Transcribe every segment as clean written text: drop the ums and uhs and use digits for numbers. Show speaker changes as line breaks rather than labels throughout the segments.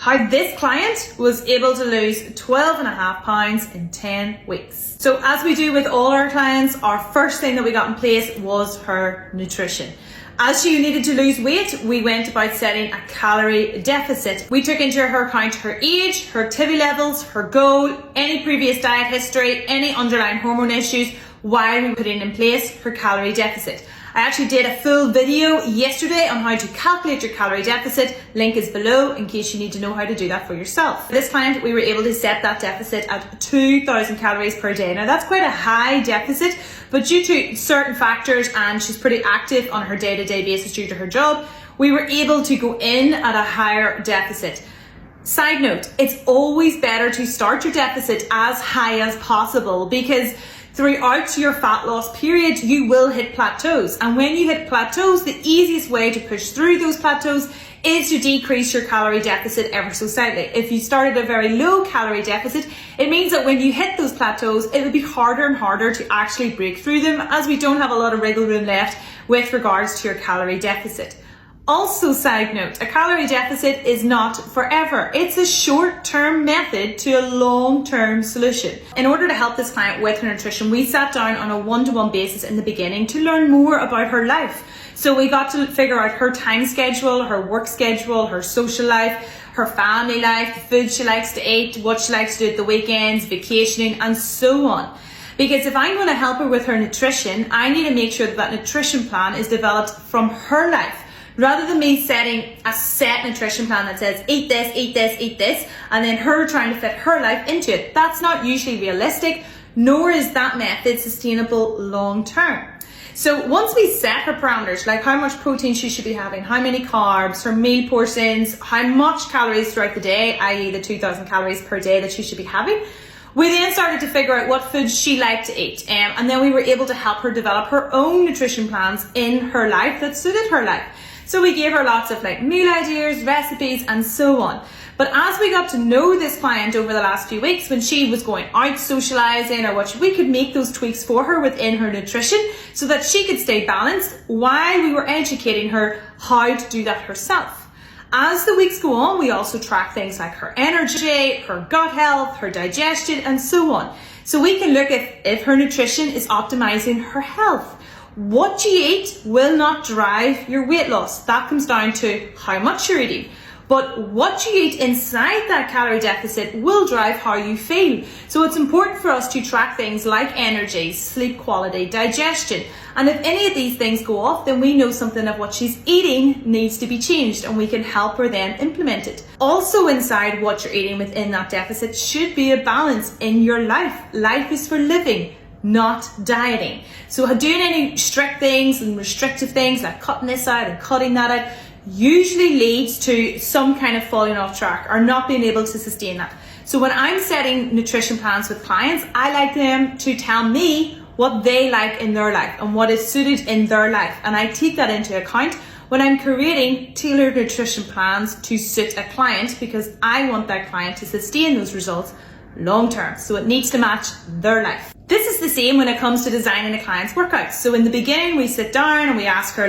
how this client was able to lose 12.5 pounds in 10 weeks. So as we do with all our clients, our first thing that we got in place was her nutrition. As she needed to lose weight, we went about setting a calorie deficit. We took into her account her age, her activity levels, her goal, any previous diet history, any underlying hormone issues, while we were putting in place her calorie deficit. I actually did a full video yesterday on how to calculate your calorie deficit. Link is below in case you need to know how to do that for yourself. For this client, we were able to set that deficit at 2,000 calories per day. Now that's quite a high deficit, but due to certain factors, and she's pretty active on her day-to-day basis due to her job, we were able to go in at a higher deficit. Side note, it's always better to start your deficit as high as possible, because throughout your fat loss period, you will hit plateaus. And when you hit plateaus, the easiest way to push through those plateaus is to decrease your calorie deficit ever so slightly. If you started a very low calorie deficit, it means that when you hit those plateaus, it will be harder and harder to actually break through them, as we don't have a lot of wiggle room left with regards to your calorie deficit. Also, side note, a calorie deficit is not forever. It's a short-term method to a long-term solution. In order to help this client with her nutrition, we sat down on a one-to-one basis in the beginning to learn more about her life. So we got to figure out her time schedule, her work schedule, her social life, her family life, the food she likes to eat, what she likes to do at the weekends, vacationing, and so on. Because if I'm going to help her with her nutrition, I need to make sure that that nutrition plan is developed from her life, rather than me setting a set nutrition plan that says eat this, eat this, eat this, and then her trying to fit her life into it. That's not usually realistic, nor is that method sustainable long term. So once we set her parameters, like how much protein she should be having, how many carbs, her meal portions, how much calories throughout the day, i.e. the 2,000 calories per day that she should be having, we then started to figure out what foods she liked to eat. And then we were able to help her develop her own nutrition plans in her life that suited her life. So we gave her lots of meal ideas, recipes, and so on. But as we got to know this client over the last few weeks, when she was going out socializing or what, we could make those tweaks for her within her nutrition so that she could stay balanced while we were educating her how to do that herself. As the weeks go on, we also track things like her energy, her gut health, her digestion, and so on. So we can look at if her nutrition is optimizing her health. What you eat will not drive your weight loss. That comes down to how much you're eating. But what you eat inside that calorie deficit will drive how you feel. So it's important for us to track things like energy, sleep quality, digestion. And if any of these things go off, then we know something of what she's eating needs to be changed, and we can help her then implement it. Also inside what you're eating within that deficit should be a balance in your life. Life is for living, not dieting. So doing any strict things and restrictive things like cutting this out and cutting that out usually leads to some kind of falling off track or not being able to sustain that. So when I'm setting nutrition plans with clients, I like them to tell me what they like in their life and what is suited in their life. And I take that into account when I'm creating tailored nutrition plans to suit a client, because I want that client to sustain those results long term. So it needs to match their life. This is the same when it comes to designing a client's workouts. So in the beginning, we sit down and we ask her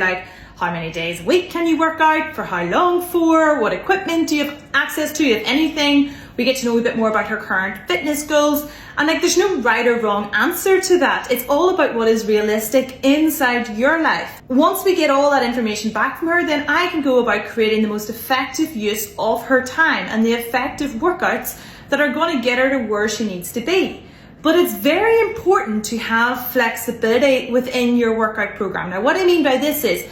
how many days a week can you work out, for how long for, what equipment do you have access to, if anything. We get to know a bit more about her current fitness goals. And there's no right or wrong answer to that. It's all about what is realistic inside your life. Once we get all that information back from her, then I can go about creating the most effective use of her time and the effective workouts that are going to get her to where she needs to be. But it's very important to have flexibility within your workout program. Now, what I mean by this is,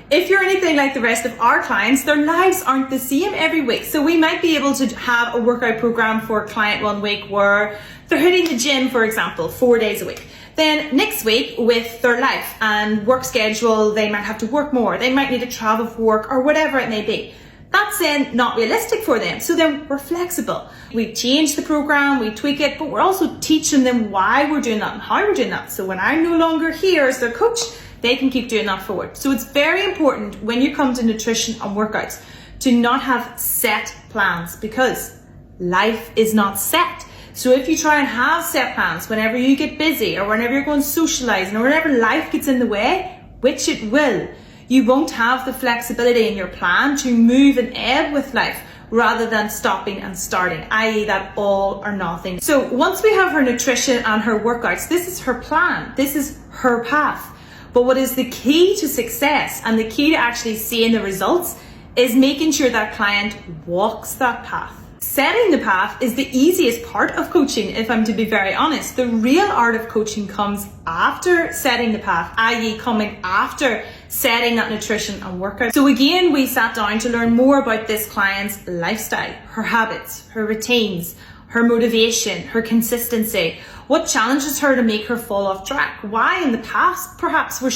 if you're anything like the rest of our clients, their lives aren't the same every week. So we might be able to have a workout program for a client one week where they're hitting the gym, for example, 4 days a week. Then next week, with their life and work schedule, they might have to work more. They might need to travel for work or whatever it may be. That's then not realistic for them. So then we're flexible. We change the program, we tweak it, but we're also teaching them why we're doing that and how we're doing that. So when I'm no longer here as their coach, they can keep doing that forward. So it's very important when you come to nutrition and workouts to not have set plans, because life is not set. So if you try and have set plans whenever you get busy or whenever you're going socializing or whenever life gets in the way, which it will, you won't have the flexibility in your plan to move and ebb with life, rather than stopping and starting, i.e. that all or nothing. So once we have her nutrition and her workouts, this is her plan, this is her path. But what is the key to success and the key to actually seeing the results is making sure that client walks that path. Setting the path is the easiest part of coaching, if I'm to be very honest. The real art of coaching comes after setting the path, i.e. coming after setting that nutrition and workout. So again, we sat down to learn more about this client's lifestyle, her habits, her routines, her motivation, her consistency, what challenges her to make her fall off track, why in the past perhaps was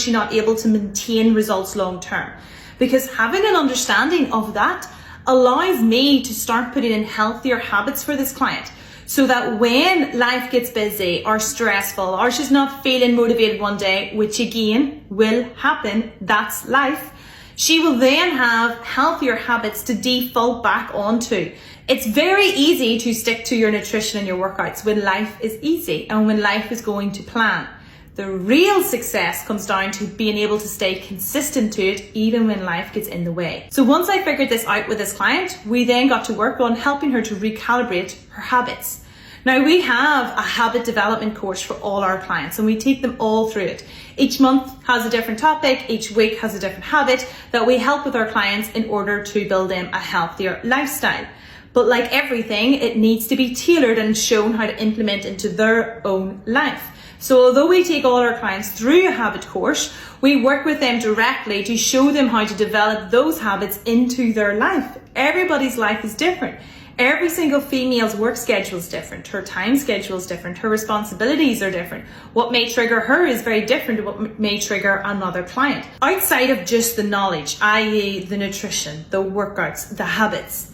she not able to maintain results long term. Because having an understanding of that allows me to start putting in healthier habits for this client, so that when life gets busy or stressful or she's not feeling motivated one day, which again will happen, that's life, she will then have healthier habits to default back onto. It's very easy to stick to your nutrition and your workouts when life is easy and when life is going to plan. The real success comes down to being able to stay consistent to it even when life gets in the way. So once I figured this out with this client, we then got to work on helping her to recalibrate her habits. Now we have a habit development course for all our clients and we take them all through it. Each month has a different topic, each week has a different habit that we help with our clients in order to build them a healthier lifestyle. But like everything, it needs to be tailored and shown how to implement into their own life. So although we take all our clients through a habit course, we work with them directly to show them how to develop those habits into their life. Everybody's life is different. Every single female's work schedule is different. Her time schedule is different. Her responsibilities are different. What may trigger her is very different to what may trigger another client. Outside of just the knowledge, i.e. the nutrition, the workouts, the habits,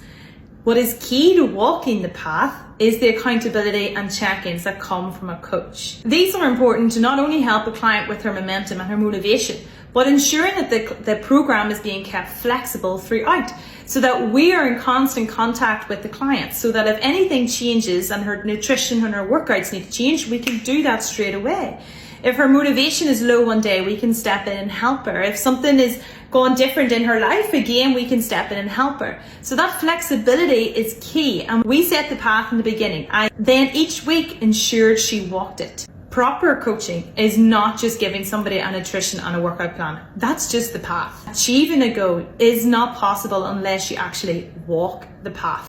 what is key to walking the path is the accountability and check-ins that come from a coach. These are important to not only help a client with her momentum and her motivation, but ensuring that the program is being kept flexible throughout, so that we are in constant contact with the client, so that if anything changes and her nutrition and her workouts need to change, we can do that straight away. If her motivation is low one day, we can step in and help her. If something is going different in her life, again, we can step in and help her. So that flexibility is key. And we set the path in the beginning. I then each week ensured she walked it. Proper coaching is not just giving somebody a nutrition and a workout plan. That's just the path. Achieving a goal is not possible unless you actually walk the path.